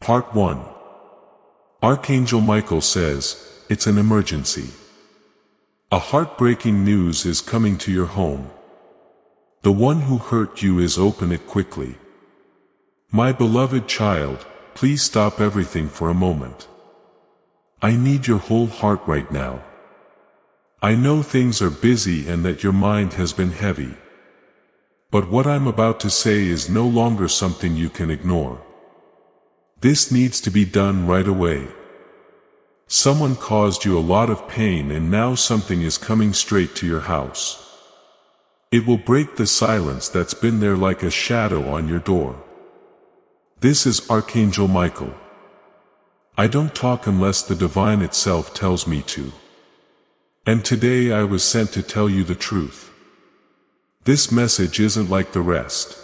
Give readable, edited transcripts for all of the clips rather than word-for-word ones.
Part 1. Archangel Michael says, it's an emergency. A heartbreaking news is coming to your home. The one who hurt you is open it quickly. My beloved child, please stop everything for a moment. I need your whole heart right now. I know things are busy and that your mind has been heavy. But what I'm about to say is no longer something you can ignore. This needs to be done right away. Someone caused you a lot of pain and now something is coming straight to your house. It will break the silence that's been there like a shadow on your door. This is Archangel Michael. I don't talk unless the divine itself tells me to. And today I was sent to tell you the truth. This message isn't like the rest.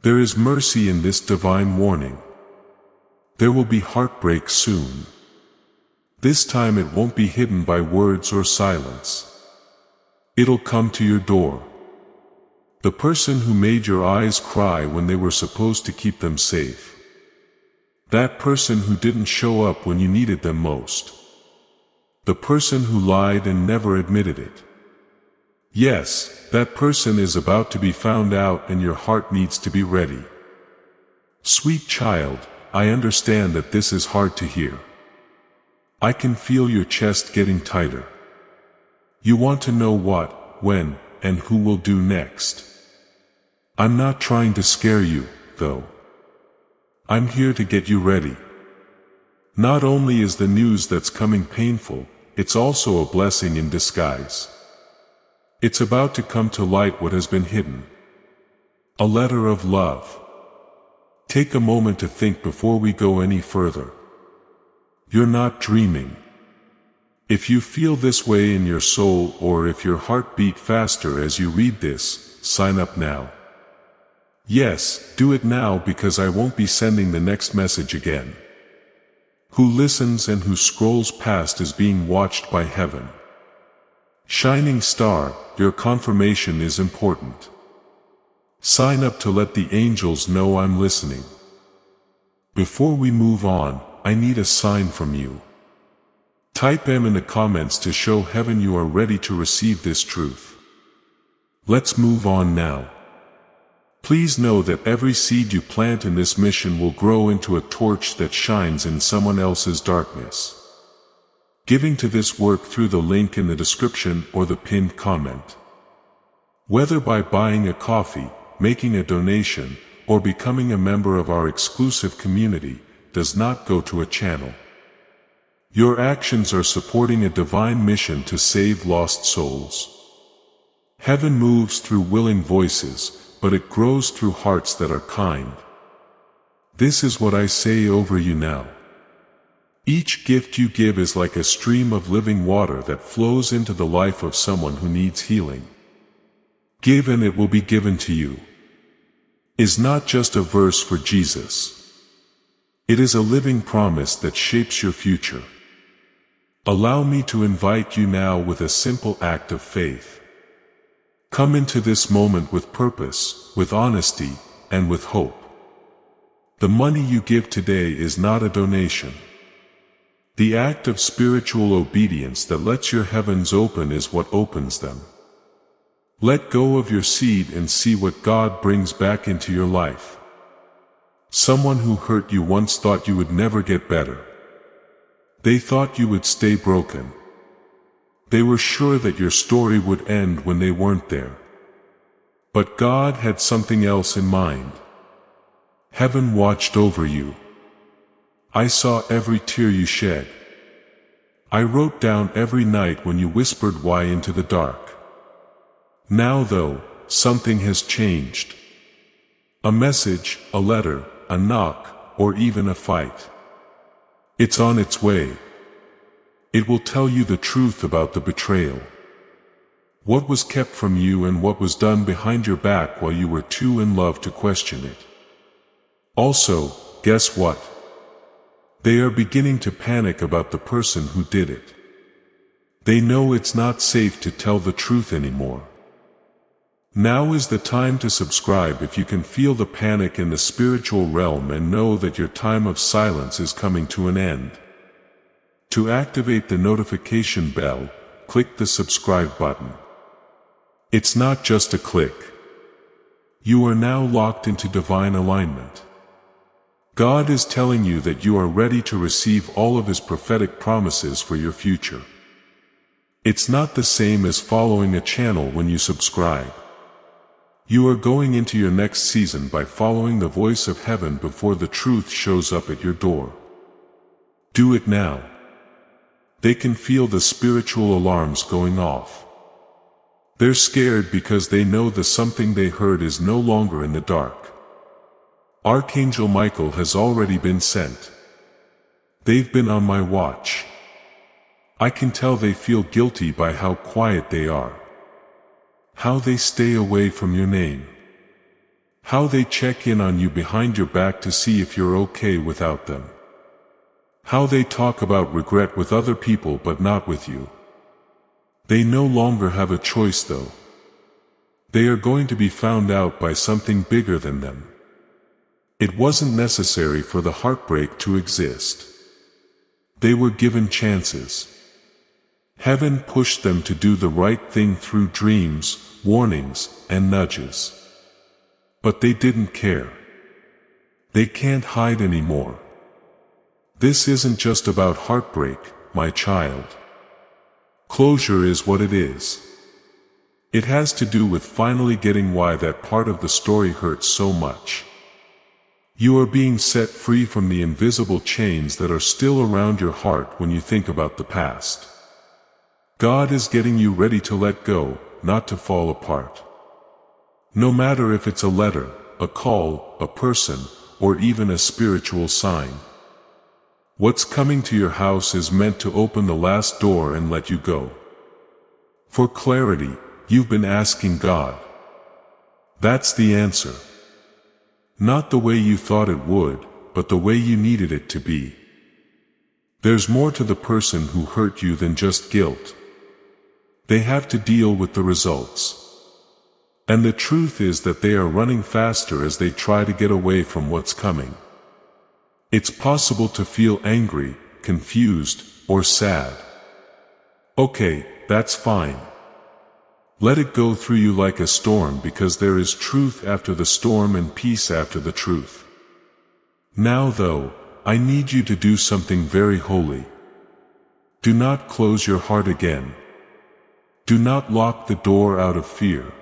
There is mercy in this divine warning. There will be heartbreak soon. This time it won't be hidden by words or silence. It'll come to your door. The person who made your eyes cry when they were supposed to keep them safe. That person who didn't show up when you needed them most. The person who lied and never admitted it. Yes, that person is about to be found out and your heart needs to be ready. Sweet child, I understand that this is hard to hear. I can feel your chest getting tighter. You want to know what, when, and who will do next. I'm not trying to scare you, though. I'm here to get you ready. Not only is the news that's coming painful, it's also a blessing in disguise. It's about to come to light what has been hidden. A letter of love. Take a moment to think before we go any further. You're not dreaming. If you feel this way in your soul or if your heart beat faster as you read this, sign up now. Yes, do it now because I won't be sending the next message again. Who listens and who scrolls past is being watched by heaven. Shining star, your confirmation is important. Sign up to let the angels know I'm listening. Before we move on, I need a sign from you. Type M in the comments to show heaven you are ready to receive this truth. Let's move on now. Please know that every seed you plant in this mission will grow into a torch that shines in someone else's darkness. Giving to this work through the link in the description or the pinned comment. Whether by buying a coffee, making a donation, or becoming a member of our exclusive community, does not go to a channel. Your actions are supporting a divine mission to save lost souls. Heaven moves through willing voices, but it grows through hearts that are kind. This is what I say over you now. Each gift you give is like a stream of living water that flows into the life of someone who needs healing. Give and it will be given to you. Is not just a verse for Jesus. It is a living promise that shapes your future. Allow me to invite you now with a simple act of faith. Come into this moment with purpose, with honesty, and with hope. The money you give today is not a donation. The act of spiritual obedience that lets your heavens open is what opens them. Let go of your seed and see what God brings back into your life. Someone who hurt you once thought you would never get better. They thought you would stay broken. They were sure that your story would end when they weren't there. But God had something else in mind. Heaven watched over you. I saw every tear you shed. I wrote down every night when you whispered why into the dark. Now though, something has changed. A message, a letter, a knock, or even a fight. It's on its way. It will tell you the truth about the betrayal. What was kept from you and what was done behind your back while you were too in love to question it. Also, guess what? They are beginning to panic about the person who did it. They know it's not safe to tell the truth anymore. Now is the time to subscribe if you can feel the panic in the spiritual realm and know that your time of silence is coming to an end. To activate the notification bell, click the subscribe button. It's not just a click. You are now locked into divine alignment. God is telling you that you are ready to receive all of His prophetic promises for your future. It's not the same as following a channel when you subscribe. You are going into your next season by following the voice of heaven before the truth shows up at your door. Do it now. They can feel the spiritual alarms going off. They're scared because they know the something they heard is no longer in the dark. Archangel Michael has already been sent. They've been on my watch. I can tell they feel guilty by how quiet they are. How they stay away from your name. How they check in on you behind your back to see if you're okay without them. How they talk about regret with other people but not with you. They no longer have a choice though. They are going to be found out by something bigger than them. It wasn't necessary for the heartbreak to exist. They were given chances. Heaven pushed them to do the right thing through dreams, warnings, and nudges. But they didn't care. They can't hide anymore. This isn't just about heartbreak, my child. Closure is what it is. It has to do with finally getting why that part of the story hurts so much. You are being set free from the invisible chains that are still around your heart when you think about the past. God is getting you ready to let go, not to fall apart. No matter if it's a letter, a call, a person, or even a spiritual sign. What's coming to your house is meant to open the last door and let you go. For clarity, you've been asking God. That's the answer. Not the way you thought it would, but the way you needed it to be. There's more to the person who hurt you than just guilt. They have to deal with the results. And the truth is that they are running faster as they try to get away from what's coming. It's possible to feel angry, confused, or sad. Okay, that's fine. Let it go through you like a storm because there is truth after the storm and peace after the truth. Now though, I need you to do something very holy. Do not close your heart again. Do not lock the door out of fear.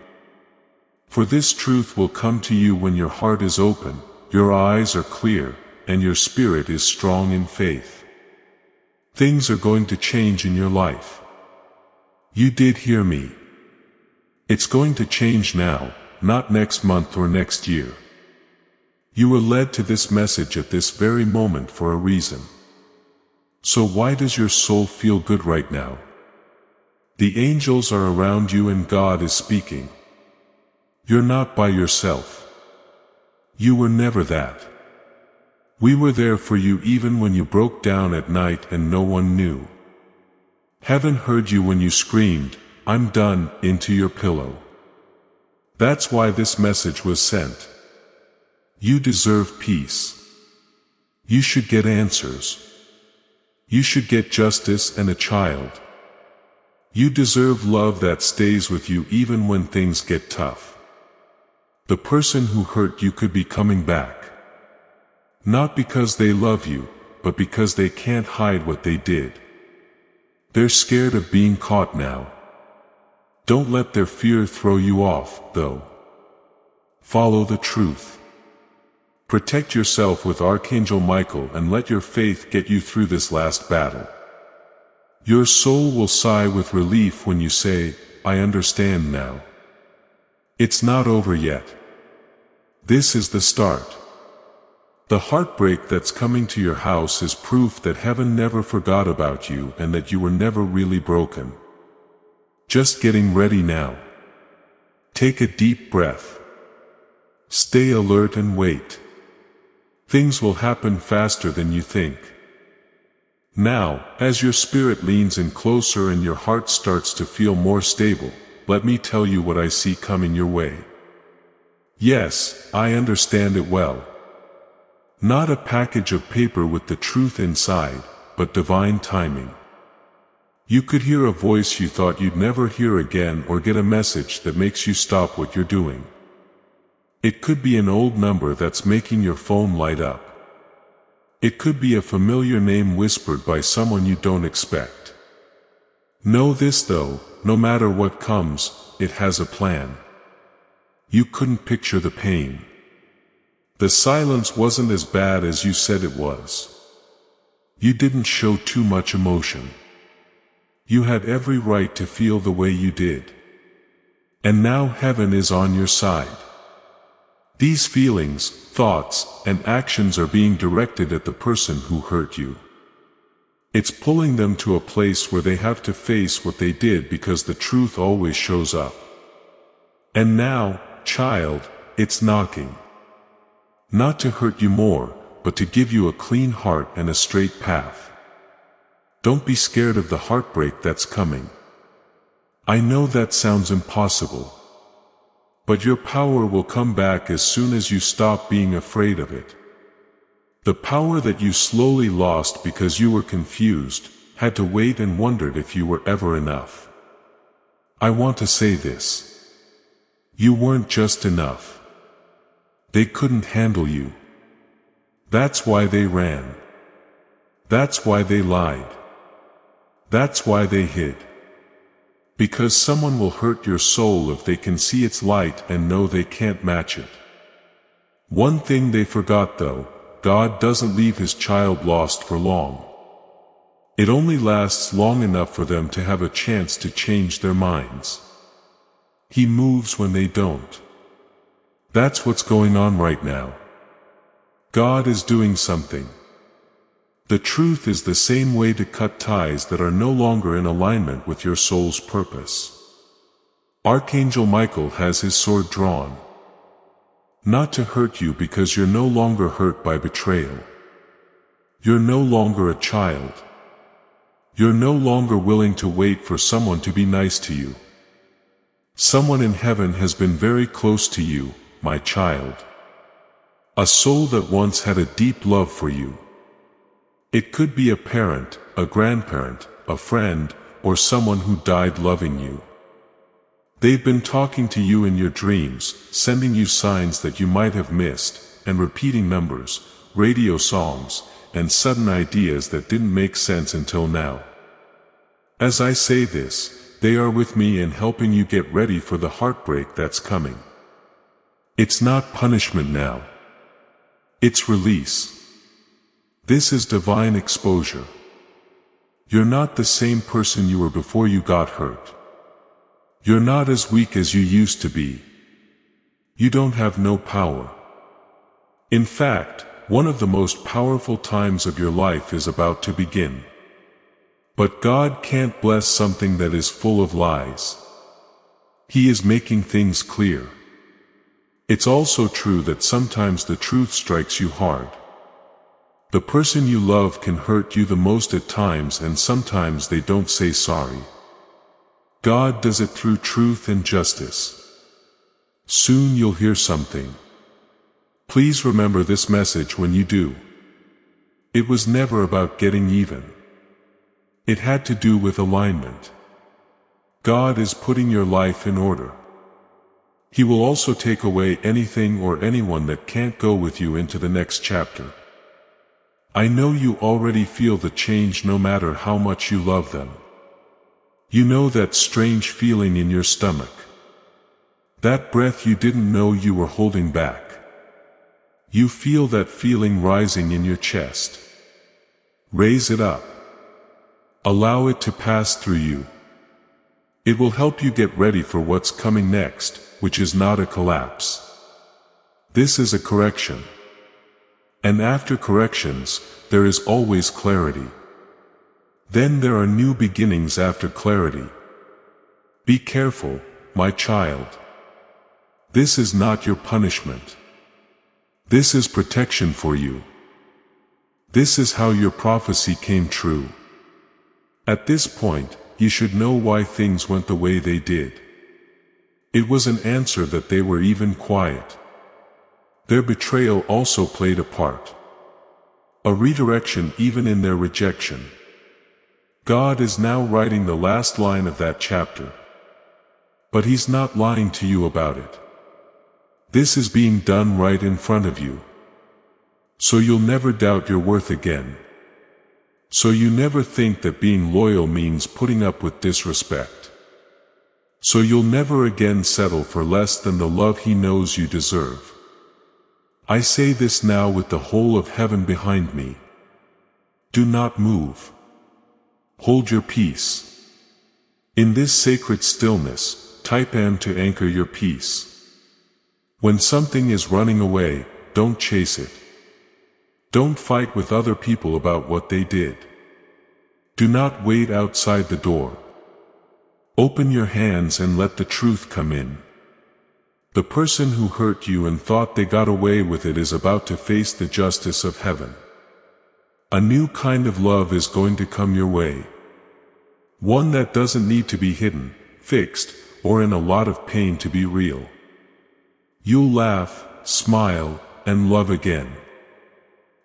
For this truth will come to you when your heart is open, your eyes are clear, and your spirit is strong in faith. Things are going to change in your life. You did hear me. It's going to change now, not next month or next year. You were led to this message at this very moment for a reason. So why does your soul feel good right now? The angels are around you and God is speaking. You're not by yourself. You were never that. We were there for you even when you broke down at night and no one knew. Heaven heard you when you screamed, "I'm done," into your pillow. That's why this message was sent. You deserve peace. You should get answers. You should get justice and a child. You deserve love that stays with you even when things get tough. The person who hurt you could be coming back. Not because they love you, but because they can't hide what they did. They're scared of being caught now. Don't let their fear throw you off, though. Follow the truth. Protect yourself with Archangel Michael and let your faith get you through this last battle. Your soul will sigh with relief when you say, "I understand now." It's not over yet. This is the start. The heartbreak that's coming to your house is proof that heaven never forgot about you and that you were never really broken. Just getting ready now. Take a deep breath. Stay alert and wait. Things will happen faster than you think. Now, as your spirit leans in closer and your heart starts to feel more stable, let me tell you what I see coming your way. Yes, I understand it well. Not a package of paper with the truth inside, but divine timing. You could hear a voice you thought you'd never hear again, or get a message that makes you stop what you're doing. It could be an old number that's making your phone light up. It could be a familiar name whispered by someone you don't expect. Know this though, no matter what comes, it has a plan. You couldn't picture the pain. The silence wasn't as bad as you said it was. You didn't show too much emotion. You had every right to feel the way you did. And now heaven is on your side. These feelings, thoughts, and actions are being directed at the person who hurt you. It's pulling them to a place where they have to face what they did, because the truth always shows up. And now, child, it's knocking. Not to hurt you more, but to give you a clean heart and a straight path. Don't be scared of the heartbreak that's coming. I know that sounds impossible. But your power will come back as soon as you stop being afraid of it. The power that you slowly lost because you were confused, had to wait and wondered if you were ever enough. I want to say this. You weren't just enough. They couldn't handle you. That's why they ran. That's why they lied. That's why they hid. Because someone will hurt your soul if they can see its light and know they can't match it. One thing they forgot though, God doesn't leave his child lost for long. It only lasts long enough for them to have a chance to change their minds. He moves when they don't. That's what's going on right now. God is doing something. The truth is the same way to cut ties that are no longer in alignment with your soul's purpose. Archangel Michael has his sword drawn. Not to hurt you, because you're no longer hurt by betrayal. You're no longer a child. You're no longer willing to wait for someone to be nice to you. Someone in heaven has been very close to you, my child. A soul that once had a deep love for you. It could be a parent, a grandparent, a friend, or someone who died loving you. They've been talking to you in your dreams, sending you signs that you might have missed, and repeating numbers, radio songs, and sudden ideas that didn't make sense until now. As I say this, they are with me in helping you get ready for the heartbreak that's coming. It's not punishment now. It's release. This is divine exposure. You're not the same person you were before you got hurt. You're not as weak as you used to be. You don't have no power. In fact, one of the most powerful times of your life is about to begin. But God can't bless something that is full of lies. He is making things clear. It's also true that sometimes the truth strikes you hard. The person you love can hurt you the most at times, and sometimes they don't say sorry. God does it through truth and justice. Soon you'll hear something. Please remember this message when you do. It was never about getting even. It had to do with alignment. God is putting your life in order. He will also take away anything or anyone that can't go with you into the next chapter. I know you already feel the change no matter how much you love them. You know that strange feeling in your stomach. That breath you didn't know you were holding back. You feel that feeling rising in your chest. Raise it up. Allow it to pass through you. It will help you get ready for what's coming next, which is not a collapse. This is a correction. And after corrections, there is always clarity. Then there are new beginnings after clarity. Be careful, my child. This is not your punishment. This is protection for you. This is how your prophecy came true. At this point, you should know why things went the way they did. It was an answer that they were even quiet. Their betrayal also played a part. A redirection even in their rejection. God is now writing the last line of that chapter. But He's not lying to you about it. This is being done right in front of you. So you'll never doubt your worth again. So you never think that being loyal means putting up with disrespect. So you'll never again settle for less than the love He knows you deserve. I say this now with the whole of heaven behind me. Do not move. Hold your peace. In this sacred stillness, type M to anchor your peace. When something is running away, don't chase it. Don't fight with other people about what they did. Do not wait outside the door. Open your hands and let the truth come in. The person who hurt you and thought they got away with it is about to face the justice of heaven. A new kind of love is going to come your way. One that doesn't need to be hidden, fixed, or in a lot of pain to be real. You'll laugh, smile, and love again.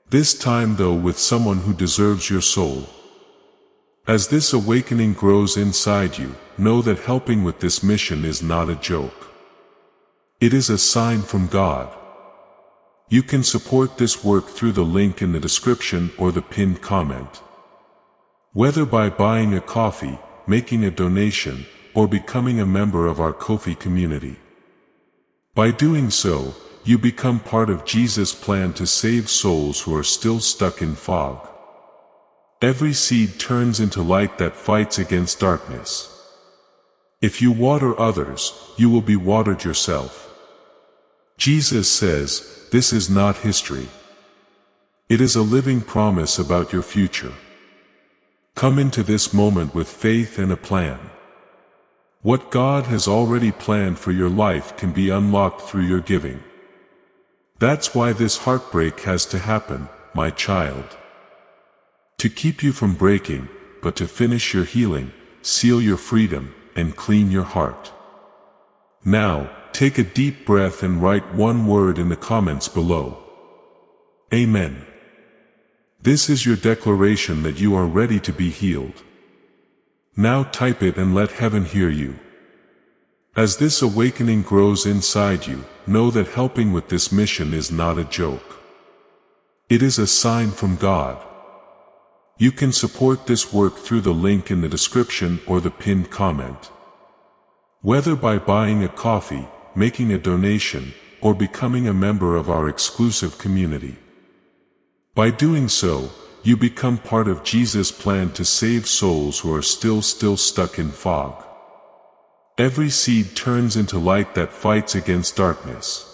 This time though with someone who deserves your soul. As this awakening grows inside you, know that helping with this mission is not a joke. It is a sign from God. You can support this work through the link in the description or the pinned comment. Whether by buying a coffee, making a donation, or becoming a member of our Ko-fi community. By doing so, you become part of Jesus' plan to save souls who are still stuck in fog. Every seed turns into light that fights against darkness. If you water others, you will be watered yourself. Jesus says, this is not history. It is a living promise about your future. Come into this moment with faith and a plan. What God has already planned for your life can be unlocked through your giving. That's why this heartbreak has to happen, my child. To keep you from breaking, but to finish your healing, seal your freedom, and clean your heart. Now, take a deep breath and write one word in the comments below. Amen. This is your declaration that you are ready to be healed. Now type it and let heaven hear you. As this awakening grows inside you, know that helping with this mission is not a joke. It is a sign from God. You can support this work through the link in the description or the pinned comment. Whether by buying a coffee, making a donation, or becoming a member of our exclusive community. By doing so, you become part of Jesus' plan to save souls who are still stuck in fog. Every seed turns into light that fights against darkness.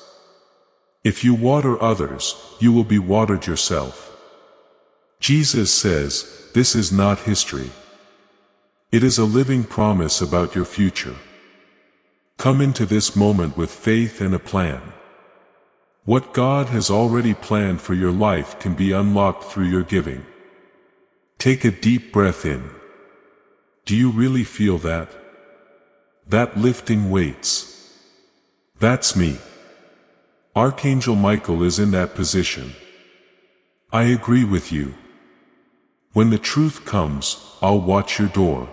If you water others, you will be watered yourself. Jesus says, this is not history. It is a living promise about your future. Come into this moment with faith and a plan. What God has already planned for your life can be unlocked through your giving. Take a deep breath in. Do you really feel that? That lifting weights. That's me. Archangel Michael is in that position. I agree with you. When the truth comes, I'll watch your door.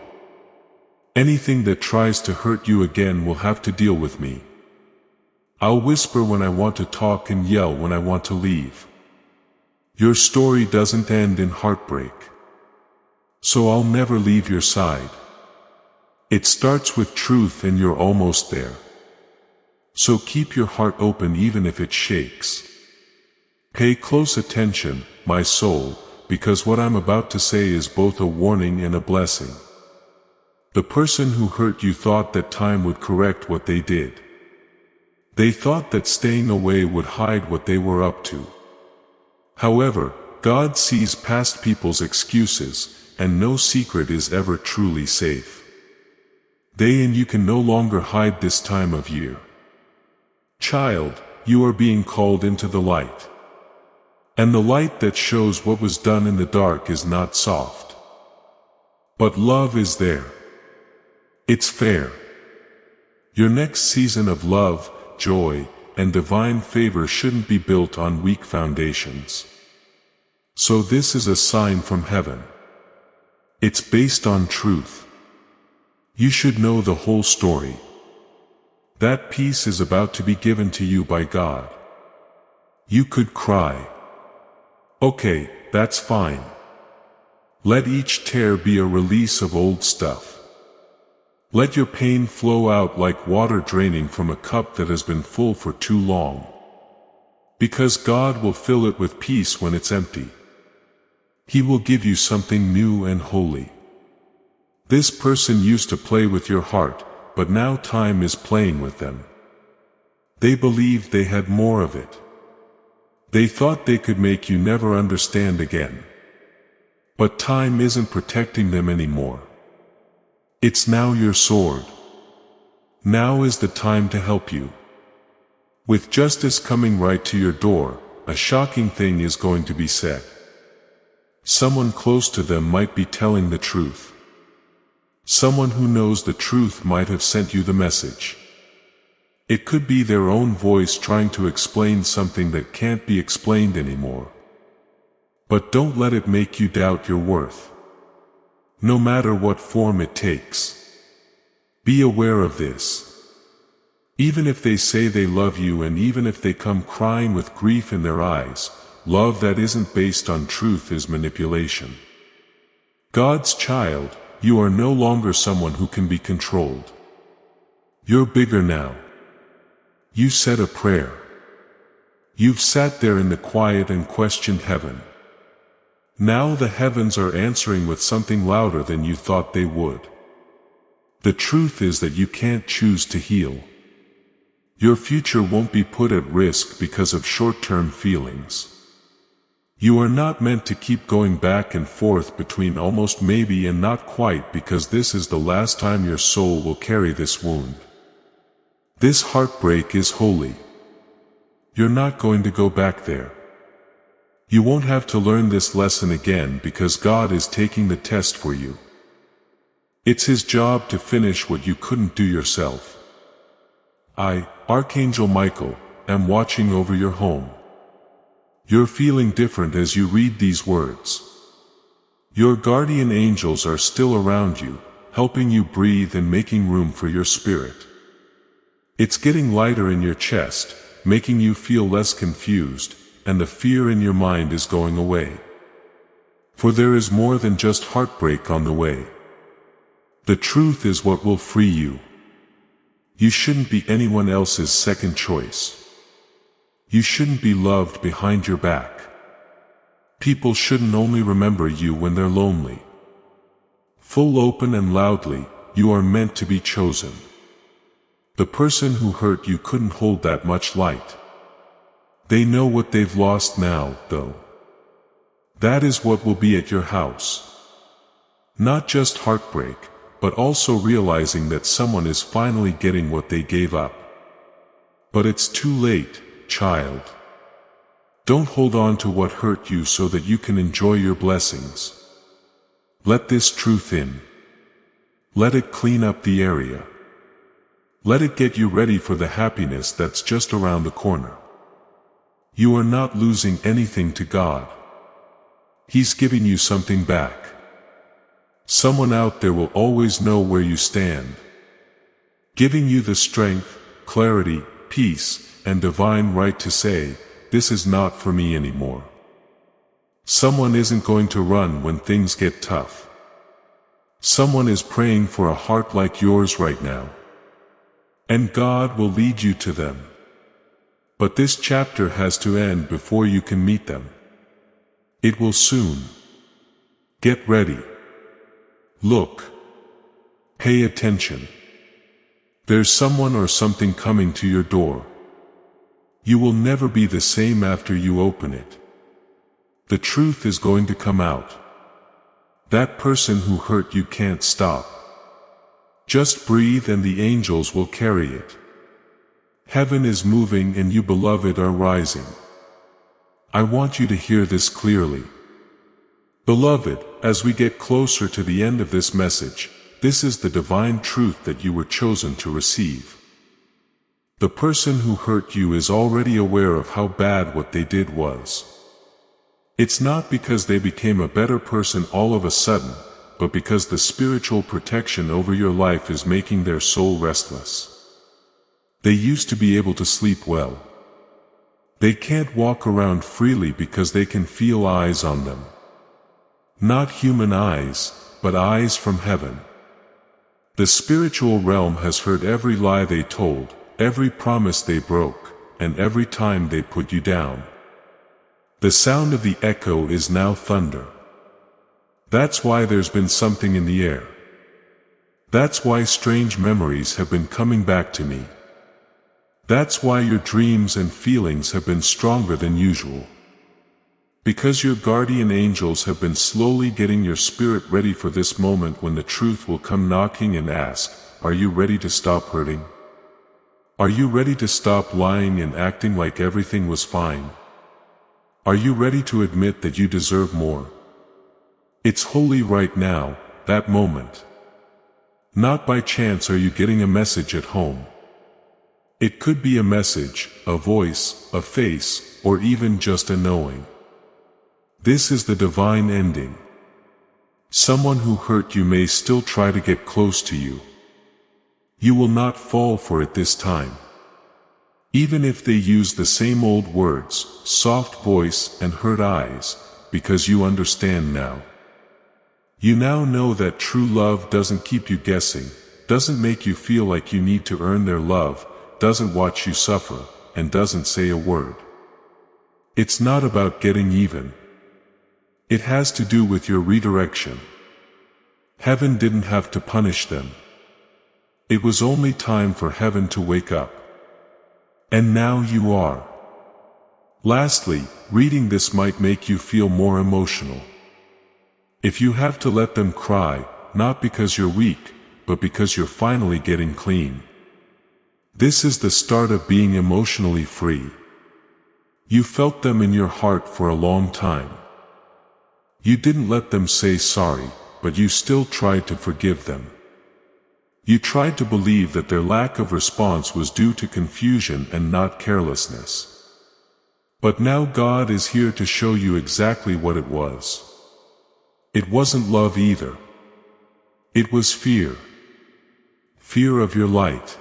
Anything that tries to hurt you again will have to deal with me. I'll whisper when I want to talk and yell when I want to leave. Your story doesn't end in heartbreak. So I'll never leave your side. It starts with truth and you're almost there. So keep your heart open even if it shakes. Pay close attention, my soul, because what I'm about to say is both a warning and a blessing. The person who hurt you thought that time would correct what they did. They thought that staying away would hide what they were up to. However, God sees past people's excuses, and no secret is ever truly safe. They and you can no longer hide this time of year. Child, you are being called into the light. And the light that shows what was done in the dark is not soft. But love is there. It's fair. Your next season of love, joy, and divine favor shouldn't be built on weak foundations. So this is a sign from heaven. It's based on truth. You should know the whole story. That peace is about to be given to you by God. You could cry. Okay, that's fine. Let each tear be a release of old stuff. Let your pain flow out like water draining from a cup that has been full for too long. Because God will fill it with peace when it's empty. He will give you something new and holy. This person used to play with your heart, but now time is playing with them. They believed they had more of it. They thought they could make you never understand again. But time isn't protecting them anymore. It's now your sword. Now is the time to help you. With justice coming right to your door, a shocking thing is going to be said. Someone close to them might be telling the truth. Someone who knows the truth might have sent you the message. It could be their own voice trying to explain something that can't be explained anymore. But don't let it make you doubt your worth. No matter what form it takes. Be aware of this. Even if they say they love you and even if they come crying with grief in their eyes, love that isn't based on truth is manipulation. God's child, you are no longer someone who can be controlled. You're bigger now. You said a prayer. You've sat there in the quiet and questioned heaven. Now the heavens are answering with something louder than you thought they would. The truth is that you can't choose to heal. Your future won't be put at risk because of short-term feelings. You are not meant to keep going back and forth between almost maybe and not quite, because this is the last time your soul will carry this wound. This heartbreak is holy. You're not going to go back there. You won't have to learn this lesson again because God is taking the test for you. It's His job to finish what you couldn't do yourself. I, Archangel Michael, am watching over your home. You're feeling different as you read these words. Your guardian angels are still around you, helping you breathe and making room for your spirit. It's getting lighter in your chest, making you feel less confused, and the fear in your mind is going away. For there is more than just heartbreak on the way. The truth is what will free you. You shouldn't be anyone else's second choice. You shouldn't be loved behind your back. People shouldn't only remember you when they're lonely. Full open and loudly, you are meant to be chosen. The person who hurt you couldn't hold that much light. They know what they've lost now, though. That is what will be at your house. Not just heartbreak, but also realizing that someone is finally getting what they gave up. But it's too late, child. Don't hold on to what hurt you so that you can enjoy your blessings. Let this truth in. Let it clean up the area. Let it get you ready for the happiness that's just around the corner. You are not losing anything to God. He's giving you something back. Someone out there will always know where you stand, giving you the strength, clarity, peace, and divine right to say, this is not for me anymore. Someone isn't going to run when things get tough. Someone is praying for a heart like yours right now. And God will lead you to them. But this chapter has to end before you can meet them. It will soon. Get ready. Look. Pay attention. There's someone or something coming to your door. You will never be the same after you open it. The truth is going to come out. That person who hurt you can't stop. Just breathe and the angels will carry it. Heaven is moving and you beloved are rising. I want you to hear this clearly. Beloved, as we get closer to the end of this message, this is the divine truth that you were chosen to receive. The person who hurt you is already aware of how bad what they did was. It's not because they became a better person all of a sudden, but because the spiritual protection over your life is making their soul restless. They used to be able to sleep well. They can't walk around freely because they can feel eyes on them. Not human eyes, but eyes from heaven. The spiritual realm has heard every lie they told, every promise they broke, and every time they put you down. The sound of the echo is now thunder. That's why there's been something in the air. That's why strange memories have been coming back to me. That's why your dreams and feelings have been stronger than usual. Because your guardian angels have been slowly getting your spirit ready for this moment when the truth will come knocking and ask, are you ready to stop hurting? Are you ready to stop lying and acting like everything was fine? Are you ready to admit that you deserve more? It's holy right now, that moment. Not by chance are you getting a message at home. It could be a message, a voice, a face, or even just a knowing. This is the divine ending. Someone who hurt you may still try to get close to you. You will not fall for it this time. Even if they use the same old words, soft voice and hurt eyes, because you understand now. You now know that true love doesn't keep you guessing, doesn't make you feel like you need to earn their love, doesn't watch you suffer, and doesn't say a word. It's not about getting even. It has to do with your redirection. Heaven didn't have to punish them. It was only time for heaven to wake up. And now you are. Lastly, reading this might make you feel more emotional. If you have to let them cry, not because you're weak, but because you're finally getting clean. This is the start of being emotionally free. You felt them in your heart for a long time. You didn't let them say sorry, but you still tried to forgive them. You tried to believe that their lack of response was due to confusion and not carelessness. But now God is here to show you exactly what it was. It wasn't love either. It was fear. Fear of your light.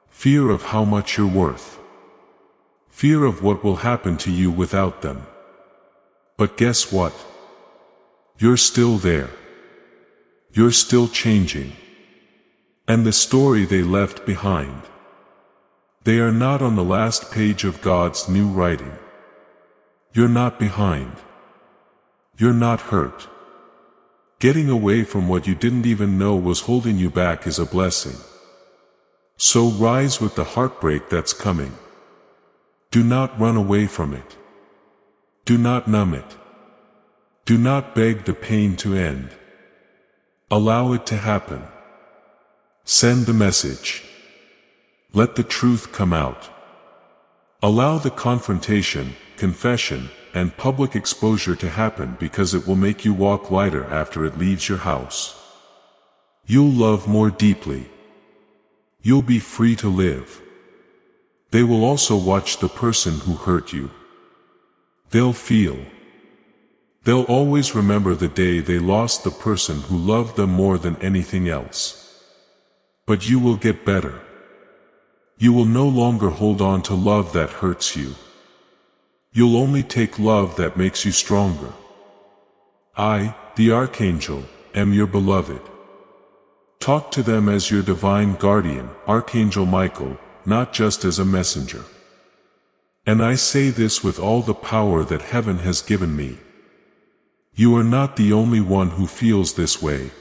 Fear of how much you're worth. Fear of what will happen to you without them. But guess what? You're still there. You're still changing. And the story they left behind. They are not on the last page of God's new writing. You're not behind. You're not hurt. Getting away from what you didn't even know was holding you back is a blessing. So rise with the heartbreak that's coming. Do not run away from it. Do not numb it. Do not beg the pain to end. Allow it to happen. Send the message. Let the truth come out. Allow the confrontation, confession, and public exposure to happen because it will make you walk lighter after it leaves your house. You'll love more deeply. You'll be free to live. They will also watch the person who hurt you. They'll feel. They'll always remember the day they lost the person who loved them more than anything else. But you will get better. You will no longer hold on to love that hurts you. You'll only take love that makes you stronger. I, the Archangel, am your beloved. Talk to them as your divine guardian, Archangel Michael, not just as a messenger. And I say this with all the power that heaven has given me. You are not the only one who feels this way.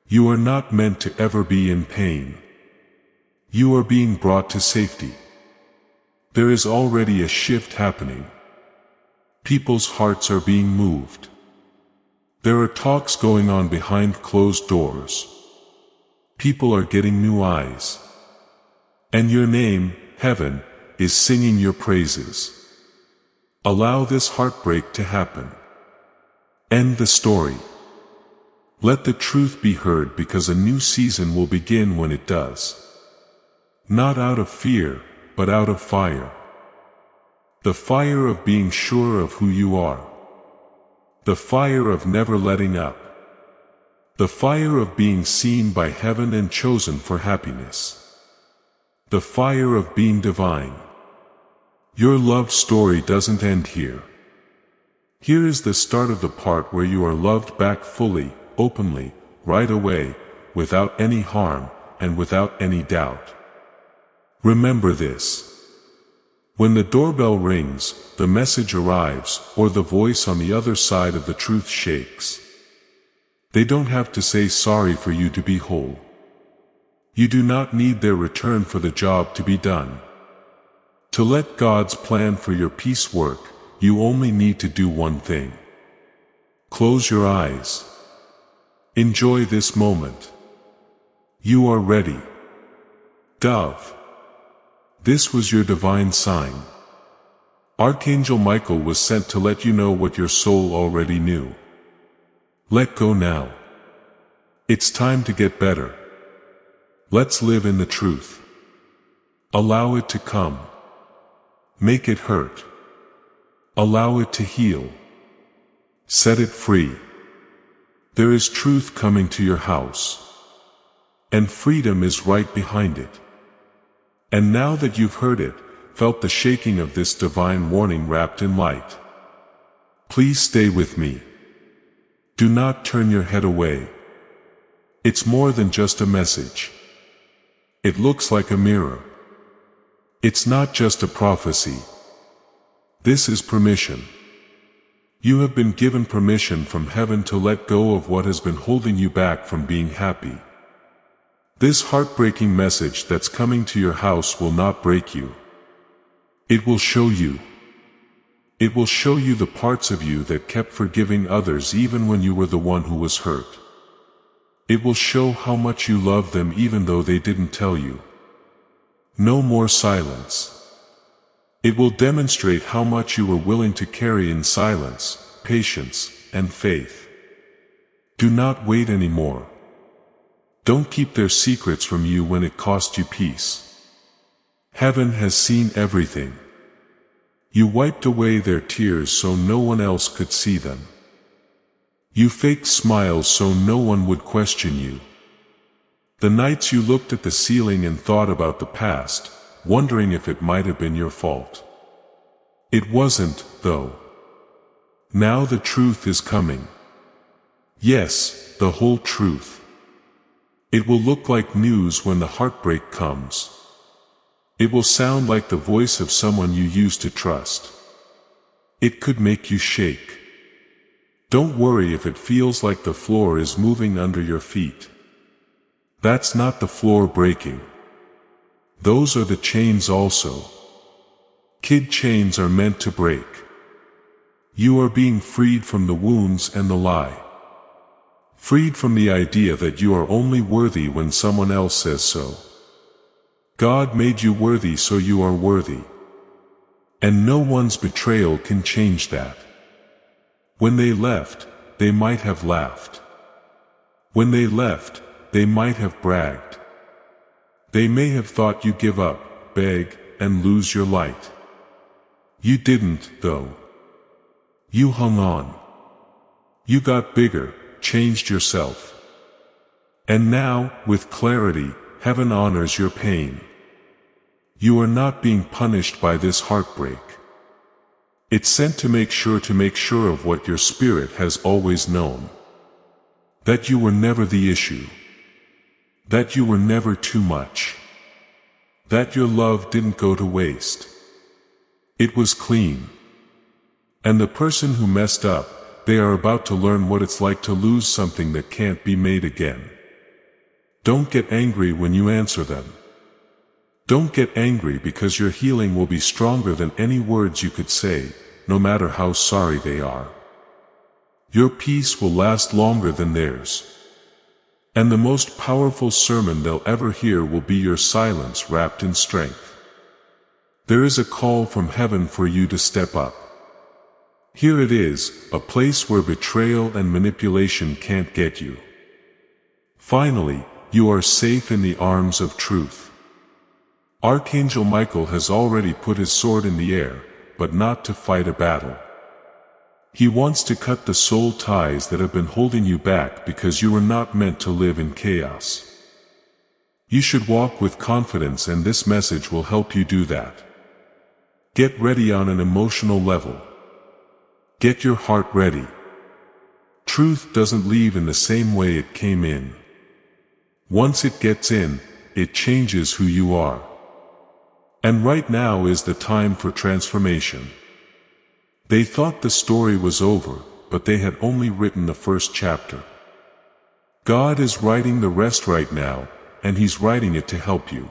You are not meant to ever be in pain. You are being brought to safety. There is already a shift happening. People's hearts are being moved. There are talks going on behind closed doors. People are getting new eyes. And your name, Heaven, is singing your praises. Allow this heartbreak to happen. End the story. Let the truth be heard because a new season will begin when it does. Not out of fear, but out of fire. The fire of being sure of who you are. The fire of never letting up. The fire of being seen by heaven and chosen for happiness. The fire of being divine. Your love story doesn't end here. Here is the start of the part where you are loved back fully, openly, right away, without any harm, and without any doubt. Remember this. When the doorbell rings, the message arrives, or the voice on the other side of the truth shakes. They don't have to say sorry for you to be whole. You do not need their return for the job to be done. To let God's plan for your peace work, you only need to do one thing. Close your eyes. Enjoy this moment. You are ready. Dove. This was your divine sign. Archangel Michael was sent to let you know what your soul already knew. Let go now. It's time to get better. Let's live in the truth. Allow it to come. Make it hurt. Allow it to heal. Set it free. There is truth coming to your house. And freedom is right behind it. And now that you've heard it, felt the shaking of this divine warning wrapped in light, please stay with me. Do not turn your head away. It's more than just a message. It looks like a mirror. It's not just a prophecy. This is permission. You have been given permission from heaven to let go of what has been holding you back from being happy. This heartbreaking message that's coming to your house will not break you. It will show you. It will show you the parts of you that kept forgiving others even when you were the one who was hurt. It will show how much you love them even though they didn't tell you. No more silence. It will demonstrate how much you were willing to carry in silence, patience, and faith. Do not wait anymore. Don't keep their secrets from you when it cost you peace. Heaven has seen everything. You wiped away their tears so no one else could see them. You faked smiles so no one would question you. The nights you looked at the ceiling and thought about the past, wondering if it might have been your fault. It wasn't, though. Now the truth is coming. Yes, the whole truth. It will look like news when the heartbreak comes. It will sound like the voice of someone you used to trust. It could make you shake. Don't worry if it feels like the floor is moving under your feet. That's not the floor breaking. Those are the chains also. Kid chains are meant to break. You are being freed from the wounds and the lie. Freed from the idea that you are only worthy when someone else says so. God made you worthy, so you are worthy. And no one's betrayal can change that. When they left, they might have laughed. When they left, they might have bragged. They may have thought you give up, beg, and lose your light. You didn't, though. You hung on. You got bigger, changed yourself. And now, with clarity, heaven honors your pain. You are not being punished by this heartbreak. It's sent to make sure of what your spirit has always known. That you were never the issue. That you were never too much. That your love didn't go to waste. It was clean. And the person who messed up, they are about to learn what it's like to lose something that can't be made again. Don't get angry when you answer them. Don't get angry, because your healing will be stronger than any words you could say, no matter how sorry they are. Your peace will last longer than theirs. And the most powerful sermon they'll ever hear will be your silence wrapped in strength. There is a call from heaven for you to step up. Here it is, a place where betrayal and manipulation can't get you. Finally, you are safe in the arms of truth. Archangel Michael has already put his sword in the air, but not to fight a battle. He wants to cut the soul ties that have been holding you back because you were not meant to live in chaos. You should walk with confidence, and this message will help you do that. Get ready on an emotional level. Get your heart ready. Truth doesn't leave in the same way it came in. Once it gets in, it changes who you are. And right now is the time for transformation. They thought the story was over, but they had only written the first chapter. God is writing the rest right now, and He's writing it to help you.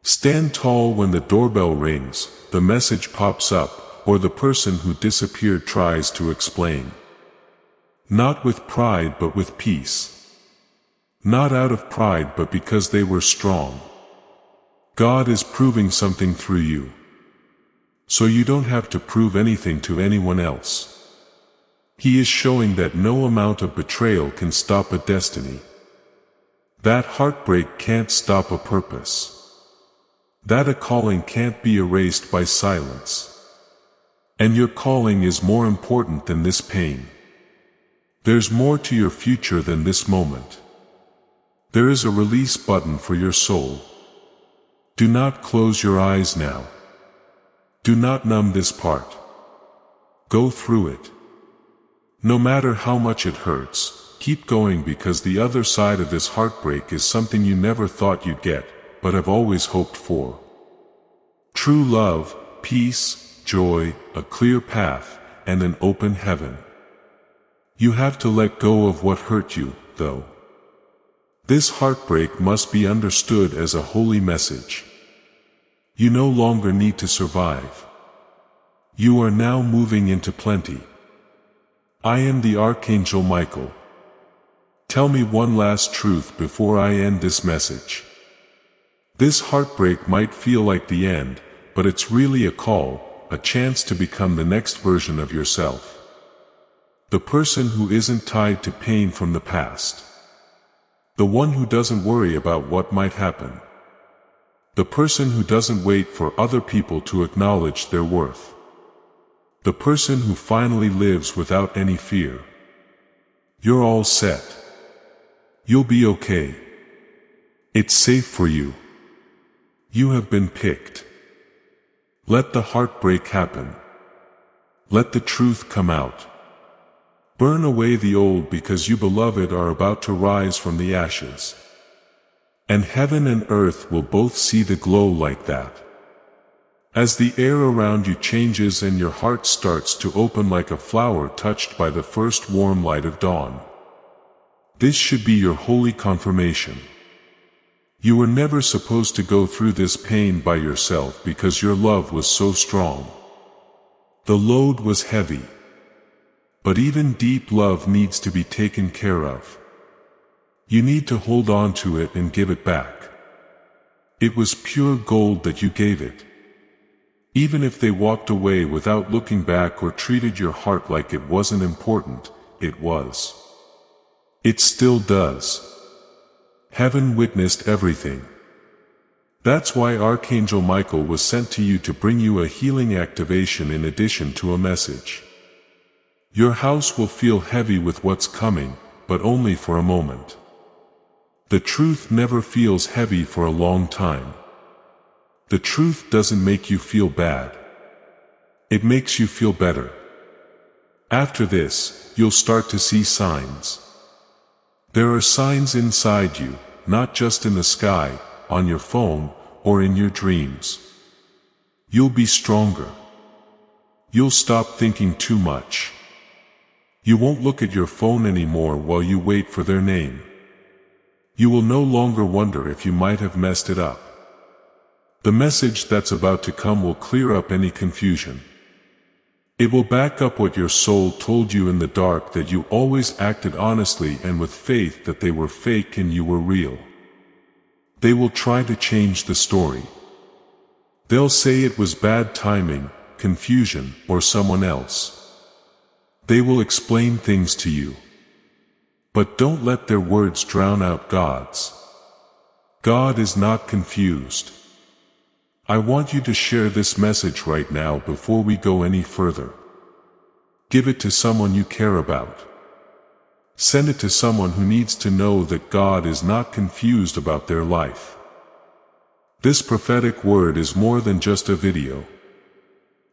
Stand tall when the doorbell rings, the message pops up, or the person who disappeared tries to explain. Not with pride but with peace. Not out of pride but because they were strong. God is proving something through you. So you don't have to prove anything to anyone else. He is showing that no amount of betrayal can stop a destiny. That heartbreak can't stop a purpose. That a calling can't be erased by silence. And your calling is more important than this pain. There's more to your future than this moment. There is a release button for your soul. Do not close your eyes now. Do not numb this part. Go through it. No matter how much it hurts, keep going, because the other side of this heartbreak is something you never thought you'd get, but have always hoped for. True love, peace, joy, a clear path, and an open heaven. You have to let go of what hurt you, though. This heartbreak must be understood as a holy message. You no longer need to survive. You are now moving into plenty. I am the Archangel Michael. Tell me one last truth before I end this message. This heartbreak might feel like the end, but it's really a call, a chance to become the next version of yourself. The person who isn't tied to pain from the past. The one who doesn't worry about what might happen. The person who doesn't wait for other people to acknowledge their worth. The person who finally lives without any fear. You're all set. You'll be okay. It's safe for you. You have been picked. Let the heartbreak happen. Let the truth come out. Burn away the old, because you beloved are about to rise from the ashes. And heaven and earth will both see the glow like that. As the air around you changes and your heart starts to open like a flower touched by the first warm light of dawn. This should be your holy confirmation. You were never supposed to go through this pain by yourself, because your love was so strong. The load was heavy. But even deep love needs to be taken care of. You need to hold on to it and give it back. It was pure gold that you gave it. Even if they walked away without looking back or treated your heart like it wasn't important, it was. It still does. Heaven witnessed everything. That's why Archangel Michael was sent to you, to bring you a healing activation in addition to a message. Your house will feel heavy with what's coming, but only for a moment. The truth never feels heavy for a long time. The truth doesn't make you feel bad. It makes you feel better. After this, you'll start to see signs. There are signs inside you, not just in the sky, on your phone, or in your dreams. You'll be stronger. You'll stop thinking too much. You won't look at your phone anymore while you wait for their name. You will no longer wonder if you might have messed it up. The message that's about to come will clear up any confusion. It will back up what your soul told you in the dark, that you always acted honestly and with faith, that they were fake and you were real. They will try to change the story. They'll say it was bad timing, confusion, or someone else. They will explain things to you. But don't let their words drown out God's. God is not confused. I want you to share this message right now before we go any further. Give it to someone you care about. Send it to someone who needs to know that God is not confused about their life. This prophetic word is more than just a video.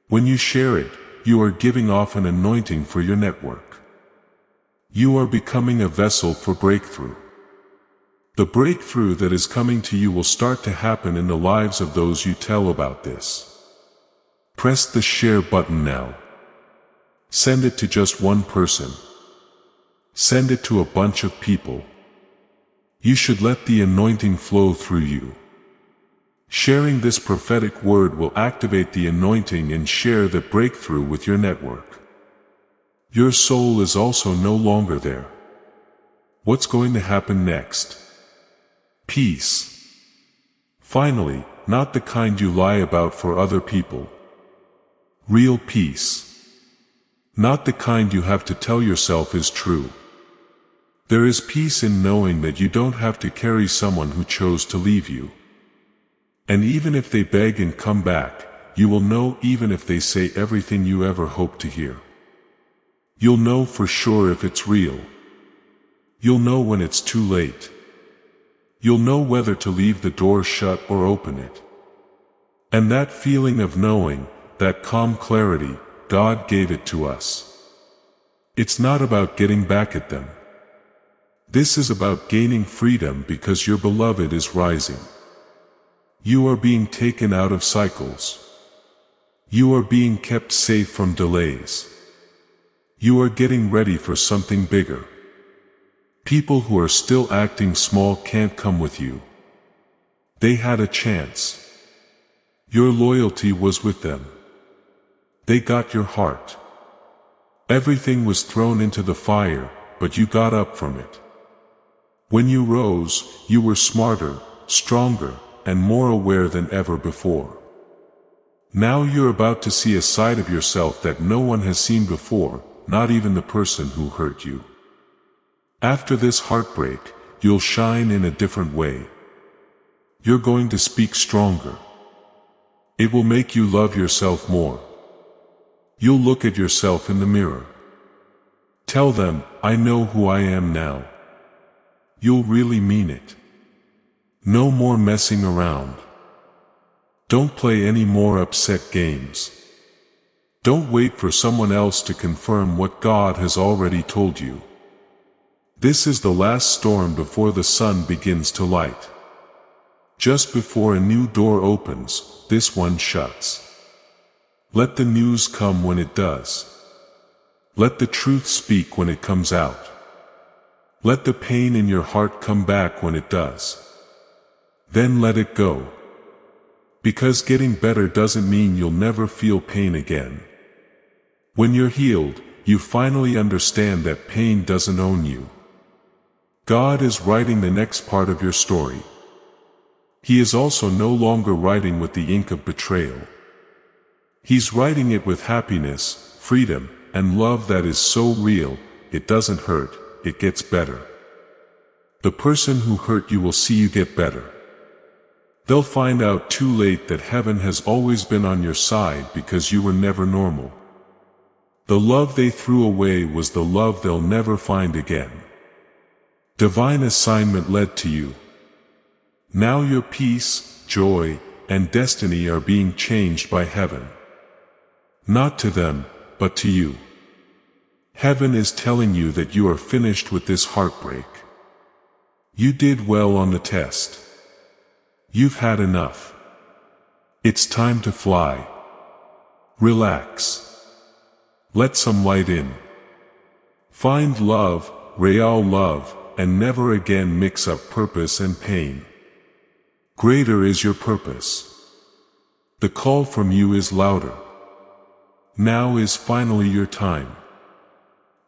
When you share it, you are giving off an anointing for your network. You are becoming a vessel for breakthrough. The breakthrough that is coming to you will start to happen in the lives of those you tell about this. Press the share button now. Send it to just one person. Send it to a bunch of people. You should let the anointing flow through you. Sharing this prophetic word will activate the anointing and share the breakthrough with your network. Your soul is also no longer there. What's going to happen next? Peace. Finally, not the kind you lie about for other people. Real peace. Not the kind you have to tell yourself is true. There is peace in knowing that you don't have to carry someone who chose to leave you. And even if they beg and come back, you will know even if they say everything you ever hoped to hear. You'll know for sure if it's real. You'll know when it's too late. You'll know whether to leave the door shut or open it. And that feeling of knowing, that calm clarity, God gave it to us. It's not about getting back at them. This is about gaining freedom because your beloved is rising. You are being taken out of cycles. You are being kept safe from delays. You are getting ready for something bigger. People who are still acting small can't come with you. They had a chance. Your loyalty was with them. They got your heart. Everything was thrown into the fire, but you got up from it. When you rose, you were smarter, stronger, and more aware than ever before. Now you're about to see a side of yourself that no one has seen before, not even the person who hurt you. After this heartbreak, you'll shine in a different way. You're going to speak stronger. It will make you love yourself more. You'll look at yourself in the mirror. Tell them, I know who I am now. You'll really mean it. No more messing around. Don't play any more upset games. Don't wait for someone else to confirm what God has already told you. This is the last storm before the sun begins to light. Just before a new door opens, this one shuts. Let the news come when it does. Let the truth speak when it comes out. Let the pain in your heart come back when it does. Then let it go. Because getting better doesn't mean you'll never feel pain again. When you're healed, you finally understand that pain doesn't own you. God is writing the next part of your story. He is also no longer writing with the ink of betrayal. He's writing it with happiness, freedom, and love that is so real, it doesn't hurt, it gets better. The person who hurt you will see you get better. They'll find out too late that heaven has always been on your side because you were never normal. The love they threw away was the love they'll never find again. Divine assignment led to you. Now your peace, joy, and destiny are being changed by heaven. Not to them, but to you. Heaven is telling you that you are finished with this heartbreak. You did well on the test. You've had enough. It's time to fly. Relax. Let some light in. Find love, real love, and never again mix up purpose and pain. Greater is your purpose. The call from you is louder. Now is finally your time.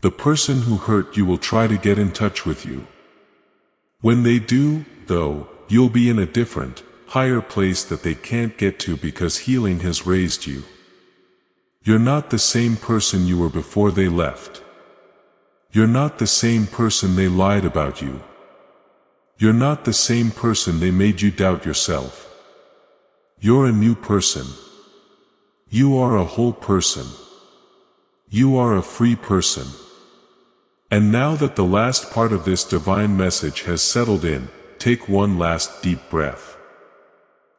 The person who hurt you will try to get in touch with you. When they do, though, you'll be in a different, higher place that they can't get to because healing has raised you. You're not the same person you were before they left. You're not the same person they lied about you. You're not the same person they made you doubt yourself. You're a new person. You are a whole person. You are a free person. And now that the last part of this divine message has settled in, take one last deep breath.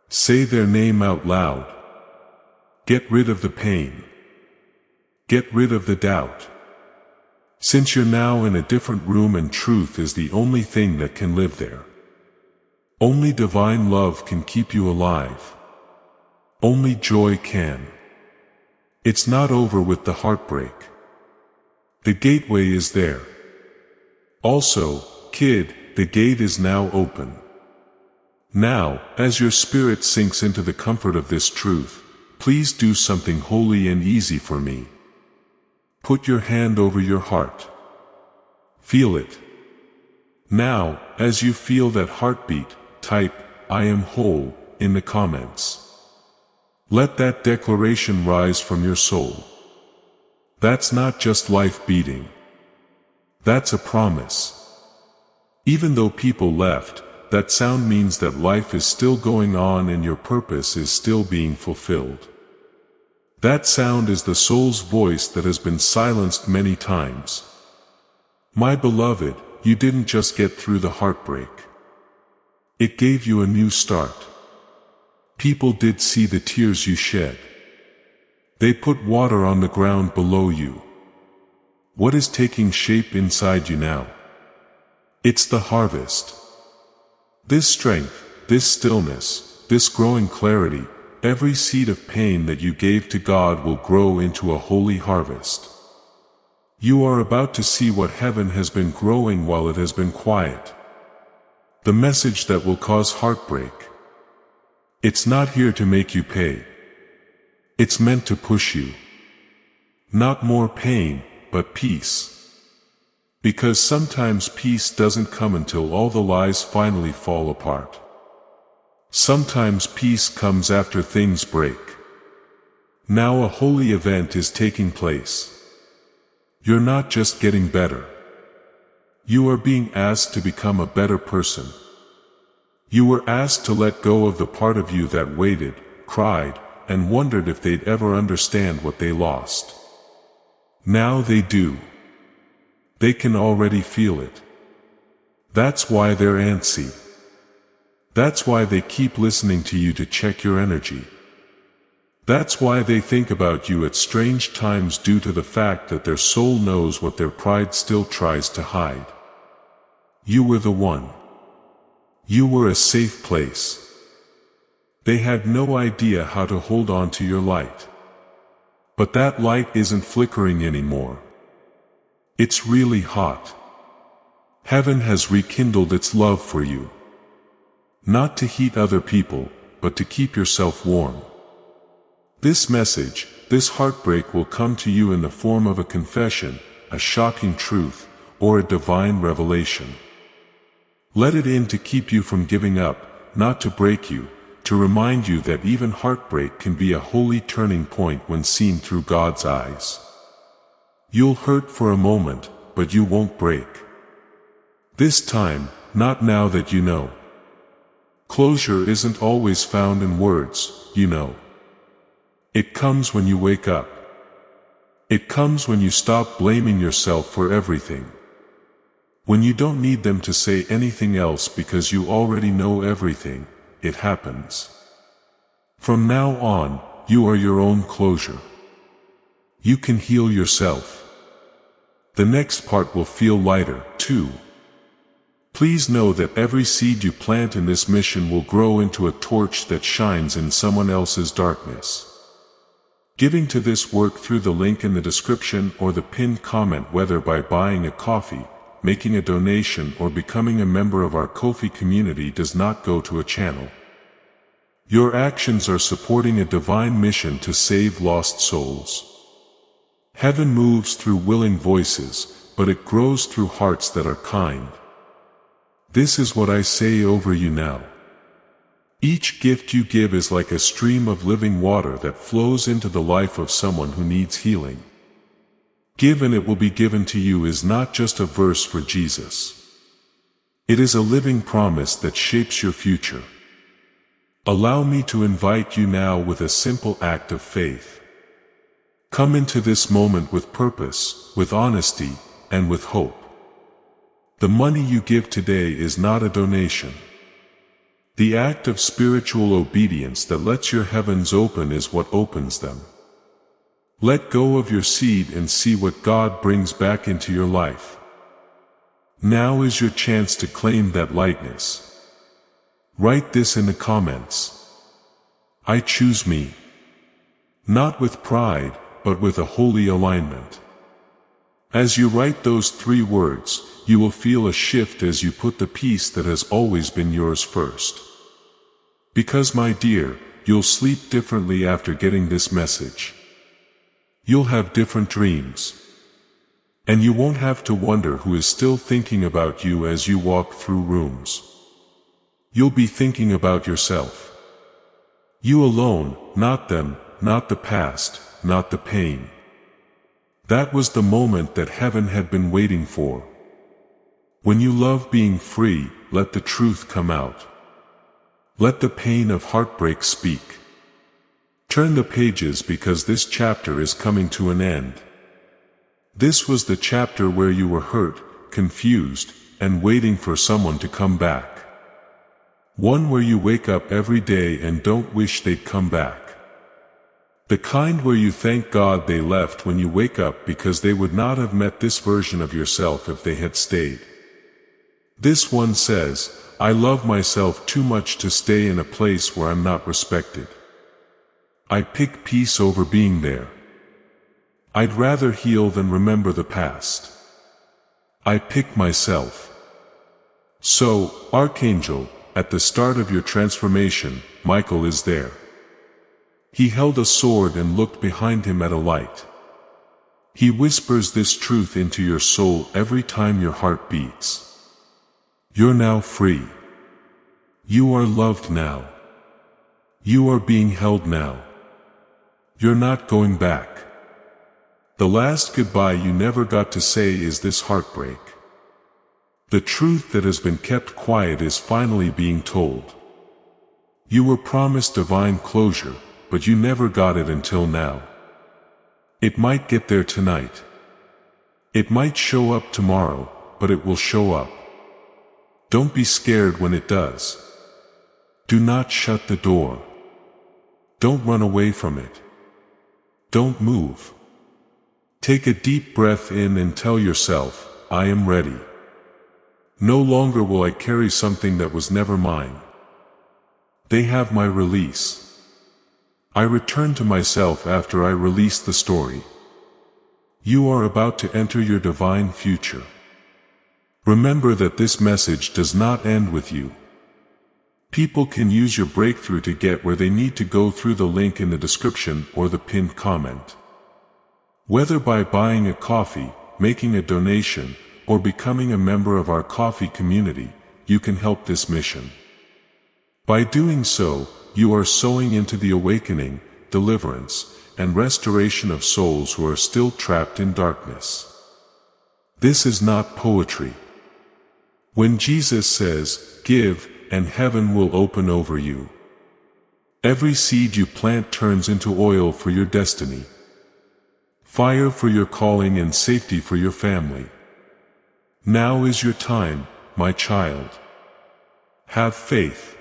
Say their name out loud. Get rid of the pain. Get rid of the doubt. Since you're now in a different room and truth is the only thing that can live there. Only divine love can keep you alive. Only joy can. It's not over with the heartbreak. The gateway is there. Also, kid, the gate is now open. Now, as your spirit sinks into the comfort of this truth, please do something holy and easy for me. Put your hand over your heart. Feel it. Now, as you feel that heartbeat, type, "I am whole," in the comments. Let that declaration rise from your soul. That's not just life beating. That's a promise. Even though people left, that sound means that life is still going on and your purpose is still being fulfilled. That sound is the soul's voice that has been silenced many times. My beloved, you didn't just get through the heartbreak. It gave you a new start. People did see the tears you shed. They put water on the ground below you. What is taking shape inside you now? It's the harvest. This strength, this stillness, this growing clarity, every seed of pain that you gave to God will grow into a holy harvest. You are about to see what heaven has been growing while it has been quiet. The message that will cause heartbreak. It's not here to make you pay. It's meant to push you. Not more pain, but peace. Because sometimes peace doesn't come until all the lies finally fall apart. Sometimes peace comes after things break. Now a holy event is taking place. You're not just getting better. You are being asked to become a better person. You were asked to let go of the part of you that waited, cried, and wondered if they'd ever understand what they lost. Now they do. They can already feel it. That's why they're antsy. That's why they keep listening to you to check your energy. That's why they think about you at strange times due to the fact that their soul knows what their pride still tries to hide. You were the one. You were a safe place. They had no idea how to hold on to your light. But that light isn't flickering anymore. It's really hot. Heaven has rekindled its love for you. Not to heat other people, but to keep yourself warm. This message, this heartbreak will come to you in the form of a confession, a shocking truth, or a divine revelation. Let it in to keep you from giving up, not to break you, to remind you that even heartbreak can be a holy turning point when seen through God's eyes. You'll hurt for a moment, but you won't break. This time, not now that you know. Closure isn't always found in words, you know. It comes when you wake up. It comes when you stop blaming yourself for everything. When you don't need them to say anything else because you already know everything, it happens. From now on, you are your own closure. You can heal yourself. The next part will feel lighter, too. Please know that every seed you plant in this mission will grow into a torch that shines in someone else's darkness. Giving to this work through the link in the description or the pinned comment, whether by buying a coffee, making a donation, or becoming a member of our Ko-fi community, does not go to a channel. Your actions are supporting a divine mission to save lost souls. Heaven moves through willing voices, but it grows through hearts that are kind. This is what I say over you now. Each gift you give is like a stream of living water that flows into the life of someone who needs healing. Give and it will be given to you is not just a verse for Jesus. It is a living promise that shapes your future. Allow me to invite you now with a simple act of faith. Come into this moment with purpose, with honesty, and with hope. The money you give today is not a donation. The act of spiritual obedience that lets your heavens open is what opens them. Let go of your seed and see what God brings back into your life. Now is your chance to claim that lightness. Write this in the comments. I choose me. Not with pride, but with a holy alignment. As you write those 3 words, you will feel a shift as you put the peace that has always been yours first. Because, my dear, you'll sleep differently after getting this message. You'll have different dreams. And you won't have to wonder who is still thinking about you as you walk through rooms. You'll be thinking about yourself. You alone, not them, not the past, not the pain. That was the moment that heaven had been waiting for. When you love being free, let the truth come out. Let the pain of heartbreak speak. Turn the pages because this chapter is coming to an end. This was the chapter where you were hurt, confused, and waiting for someone to come back. One where you wake up every day and don't wish they'd come back. The kind where you thank God they left when you wake up because they would not have met this version of yourself if they had stayed. This one says, I love myself too much to stay in a place where I'm not respected. I pick peace over being there. I'd rather heal than remember the past. I pick myself. So, Archangel, at the start of your transformation, Michael is there. He held a sword and looked behind him at a light. He whispers this truth into your soul every time your heart beats. You're now free. You are loved now. You are being held now. You're not going back. The last goodbye you never got to say is this heartbreak. The truth that has been kept quiet is finally being told. You were promised divine closure, but you never got it until now. It might get there tonight. It might show up tomorrow, but it will show up. Don't be scared when it does. Do not shut the door. Don't run away from it. Don't move. Take a deep breath in and tell yourself, I am ready. No longer will I carry something that was never mine. They have my release. I return to myself after I release the story. You are about to enter your divine future. Remember that this message does not end with you. People can use your breakthrough to get where they need to go through the link in the description or the pinned comment. Whether by buying a coffee, making a donation, or becoming a member of our coffee community, you can help this mission. By doing so, you are sowing into the awakening, deliverance, and restoration of souls who are still trapped in darkness. This is not poetry. When Jesus says, give, and heaven will open over you. Every seed you plant turns into oil for your destiny. Fire for your calling and safety for your family. Now is your time, my child. Have faith.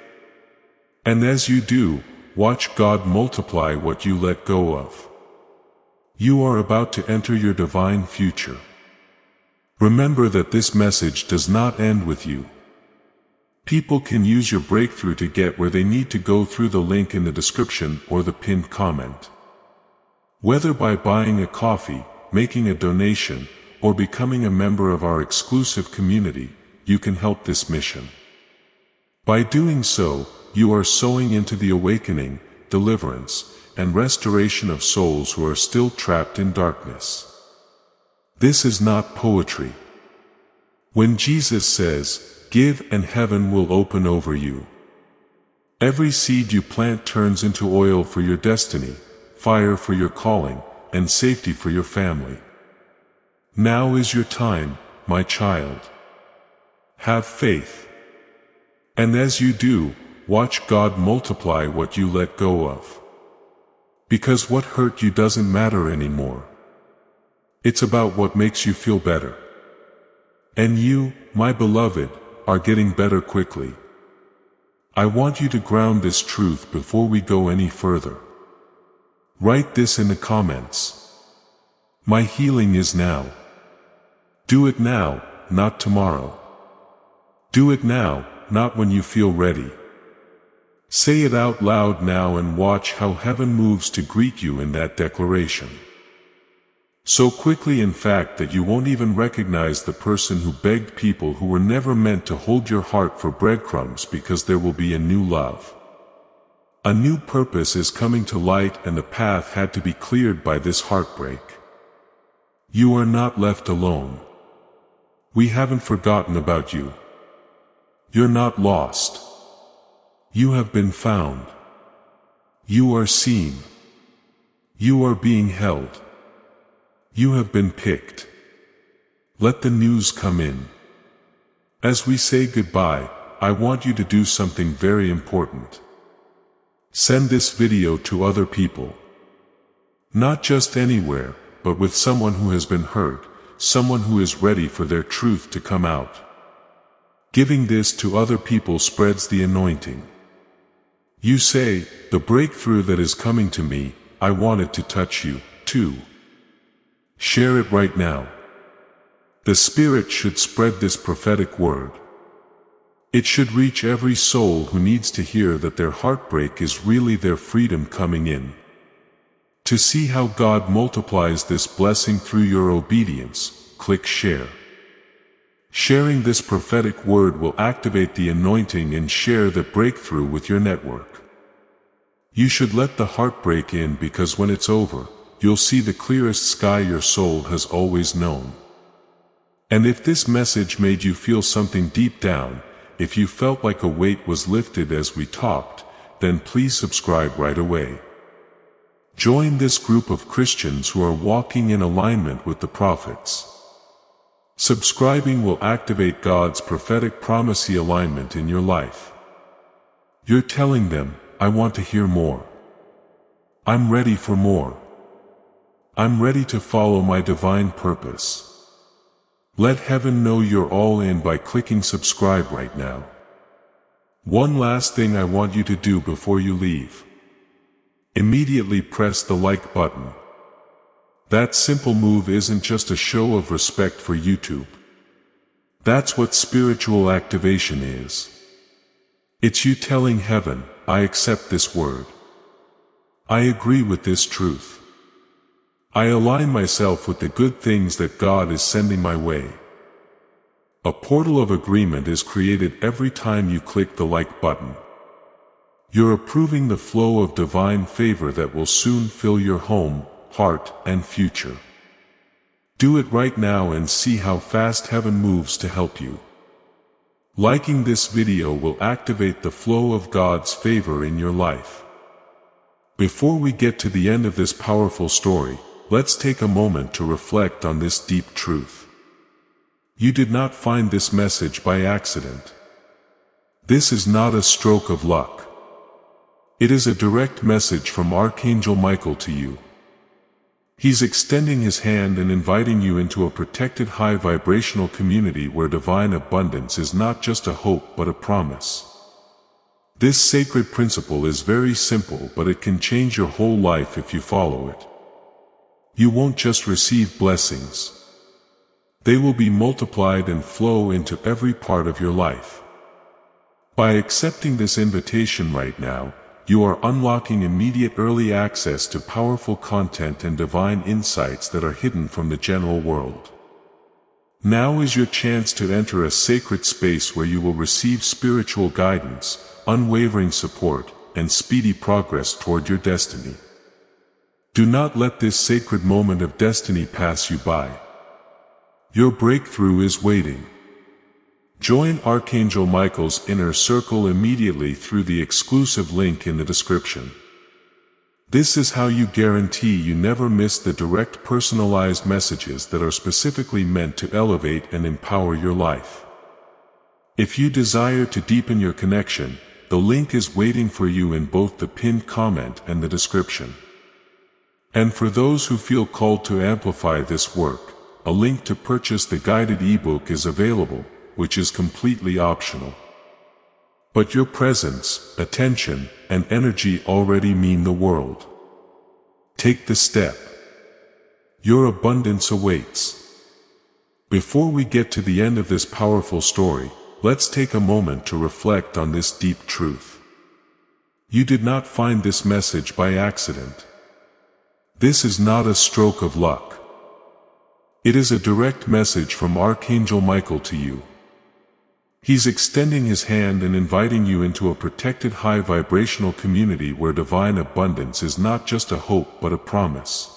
And as you do, watch God multiply what you let go of. You are about to enter your divine future. Remember that this message does not end with you. People can use your breakthrough to get where they need to go through the link in the description or the pinned comment. Whether by buying a coffee, making a donation, or becoming a member of our exclusive community, you can help this mission. By doing so, you are sowing into the awakening, deliverance, and restoration of souls who are still trapped in darkness. This is not poetry. When Jesus says, give and heaven will open over you. Every seed you plant turns into oil for your destiny, fire for your calling, and safety for your family. Now is your time, my child. Have faith. And as you do, watch God multiply what you let go of. Because what hurt you doesn't matter anymore. It's about what makes you feel better. And you, my beloved, are getting better quickly. I want you to ground this truth before we go any further. Write this in the comments. My healing is now. Do it now, not tomorrow. Do it now, not when you feel ready. Say it out loud now and watch how heaven moves to greet you in that declaration. So quickly, in fact, that you won't even recognize the person who begged people who were never meant to hold your heart for breadcrumbs, because there will be a new love. A new purpose is coming to light, and the path had to be cleared by this heartbreak. You are not left alone. We haven't forgotten about you. You're not lost. You have been found. You are seen. You are being held. You have been picked. Let the news come in. As we say goodbye, I want you to do something very important. Send this video to other people. Not just anywhere, but with someone who has been hurt, someone who is ready for their truth to come out. Giving this to other people spreads the anointing. You say, the breakthrough that is coming to me, I want it to touch you, too. Share it right now. The Spirit should spread this prophetic word. It should reach every soul who needs to hear that their heartbreak is really their freedom coming in. To see how God multiplies this blessing through your obedience, click share. Sharing this prophetic word will activate the anointing and share the breakthrough with your network. You should let the heartbreak in, because when it's over, you'll see the clearest sky your soul has always known. And if this message made you feel something deep down, if you felt like a weight was lifted as we talked, then please subscribe right away. Join this group of Christians who are walking in alignment with the prophets. Subscribing will activate God's prophetic promisey alignment in your life. You're telling them, I want to hear more. I'm ready for more. I'm ready to follow my divine purpose. Let heaven know you're all in by clicking subscribe right now. One last thing I want you to do before you leave. Immediately press the like button. That simple move isn't just a show of respect for YouTube. That's what spiritual activation is. It's you telling heaven, I accept this word. I agree with this truth. I align myself with the good things that God is sending my way. A portal of agreement is created every time you click the like button. You're approving the flow of divine favor that will soon fill your home, heart, and future. Do it right now and see how fast heaven moves to help you. Liking this video will activate the flow of God's favor in your life. Before we get to the end of this powerful story, let's take a moment to reflect on this deep truth. You did not find this message by accident. This is not a stroke of luck. It is a direct message from Archangel Michael to you. He's extending his hand and inviting you into a protected high vibrational community where divine abundance is not just a hope but a promise. This sacred principle is very simple, but it can change your whole life if you follow it. You won't just receive blessings. They will be multiplied and flow into every part of your life. By accepting this invitation right now, you are unlocking immediate early access to powerful content and divine insights that are hidden from the general world. Now is your chance to enter a sacred space where you will receive spiritual guidance, unwavering support, and speedy progress toward your destiny. Do not let this sacred moment of destiny pass you by. Your breakthrough is waiting. Join Archangel Michael's inner circle immediately through the exclusive link in the description. This is how you guarantee you never miss the direct personalized messages that are specifically meant to elevate and empower your life. If you desire to deepen your connection, the the link is waiting for you in both the pinned comment and the description. And for those who feel called to amplify this work, a link to purchase the guided ebook is available, which is completely optional. But your presence, attention, and energy already mean the world. Take the step. Your abundance awaits. Before we get to the end of this powerful story, let's take a moment to reflect on this deep truth. You did not find this message by accident. This is not a stroke of luck. It is a direct message from Archangel Michael to you. He's extending his hand and inviting you into a protected high vibrational community where divine abundance is not just a hope but a promise.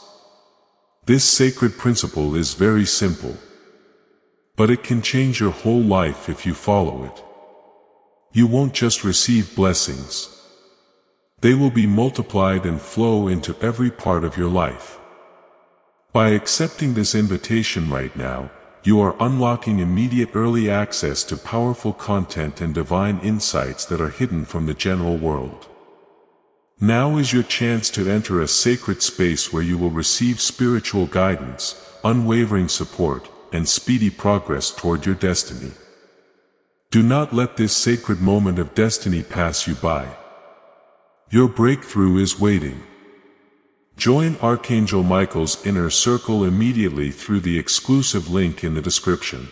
This sacred principle is very simple, but it can change your whole life if you follow it. You won't just receive blessings. They will be multiplied and flow into every part of your life. By accepting this invitation right now, you are unlocking immediate early access to powerful content and divine insights that are hidden from the general world. Now is your chance to enter a sacred space where you will receive spiritual guidance, unwavering support, and speedy progress toward your destiny. Do not let this sacred moment of destiny pass you by. Your breakthrough is waiting. Join Archangel Michael's inner circle immediately through the exclusive link in the description.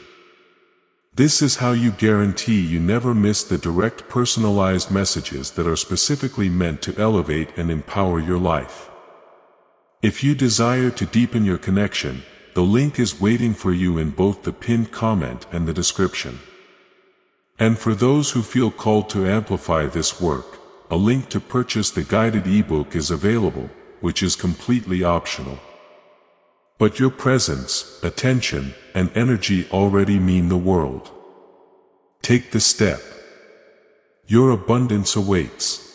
This is how you guarantee you never miss the direct personalized messages that are specifically meant to elevate and empower your life. If you desire to deepen your connection, the link is waiting for you in both the pinned comment and the description. And for those who feel called to amplify this work, a link to purchase the guided ebook is available, which is completely optional. But your presence, attention, and energy already mean the world. Take the step. Your abundance awaits.